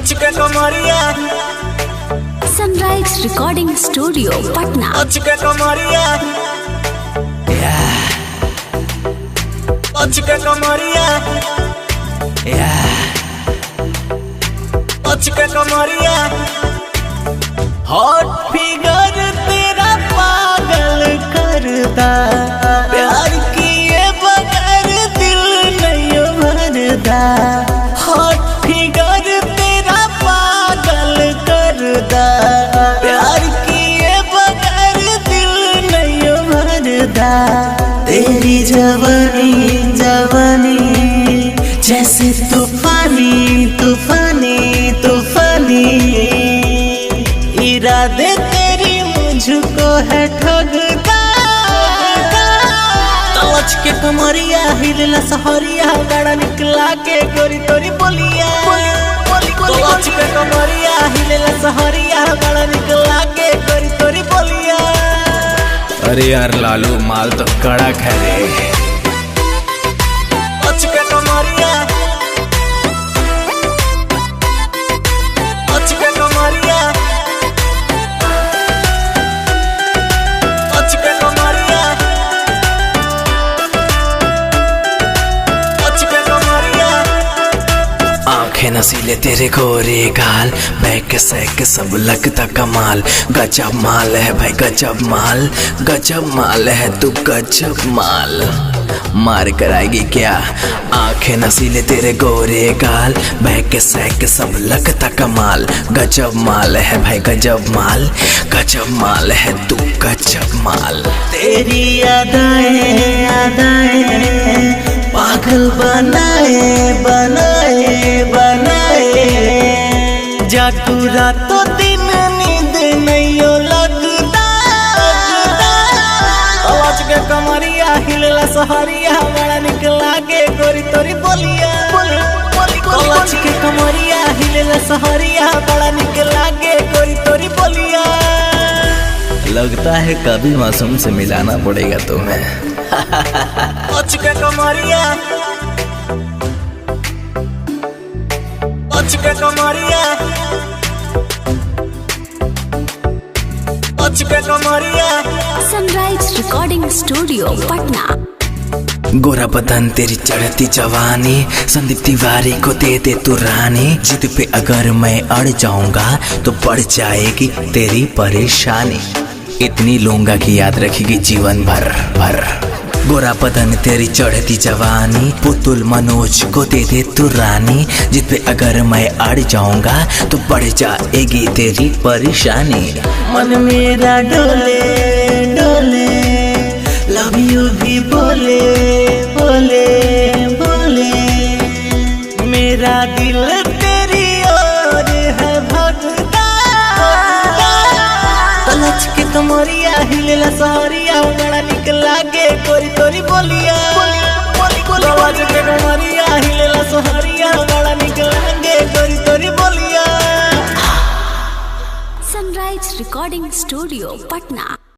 लच के कमरिया सनराइज रिकॉर्डिंग स्टूडियो पटना। लच के कमरिया लच के कमरिया लच के कमरिया हॉट फिगर तेरा पागल करता प्यार किए बगैर दिल नहीं भरता। हॉट फिगर तेरा पागल करता प्यार किए बगैर दिल नहीं भरता। तेरी जवानी जवानी जैसे तूफानी तूफानी तूफानी इरादे तेरी मुझको है ठगता। लच के कमरिया हिलला सहरिया गाड़ा निकला के गोरी तोरी बोलिया। लच के कमरिया हिलला सहरिया गाड़ा निकला के गोरी तोरी बोलिया। अरे यार लालू माल तो कड़क है रे। लच के कमरिया लच के कमरिया लच के कमरिया लच के कमरिया। आंखें नसीले तेरे गोरे गाल बैक सैक सब लगता कमाल। गजब माल है भाई गजब माल है तू गजब माल। मार कराएगी क्या? आंखें नसीले तेरे गोरे गाल बैक सैक सब लगता कमाल। गजब माल है भाई गजब माल है तू गजब माल। तेरी यादें पागल बनाए जागू रातों दिन नींद नहीं लगता। लच के कमरिया हिलला सहरिया बड़ा निकला के गोरी तोरी बोलिया। लच के कमरिया हिलला सहरिया बड़ा निकला के गोरी तोरी बोलिया। लगता है कभी मासूम से मिलाना पड़ेगा तुम्हें। लच के कमरिया लच के कमरिया लच के कमरिया। Sunrise recording studio Patna. गोरा बदन तेरी चढ़ती जवानी संदीप तिवारी को दे दे तू रानी। जिद पे अगर मैं अड़ जाऊंगा तो बढ़ जाएगी तेरी परेशानी। इतनी लूंगा कि याद रखेगी जीवन भर। गोरा बदन तेरी चढ़ती जवानी पुतुल मनोज को दे दे तू रानी। जिद पे अगर मैं अड़ जाऊंगा तो बढ़ जाएगी तेरी परेशानी। मन मेरा डोले डोले लव यू भी बोले बोले बोले। मेरा दिल तेरी ओर है भगता। लच के कमरिया हिलला सहरिया बड़ा निकला के गोरी तोरी बोलिया। लच के कमरिया हिलला सहरिया बड़ा निकला के गोरी तोरी बोलिया। Sunrise recording studio Patna.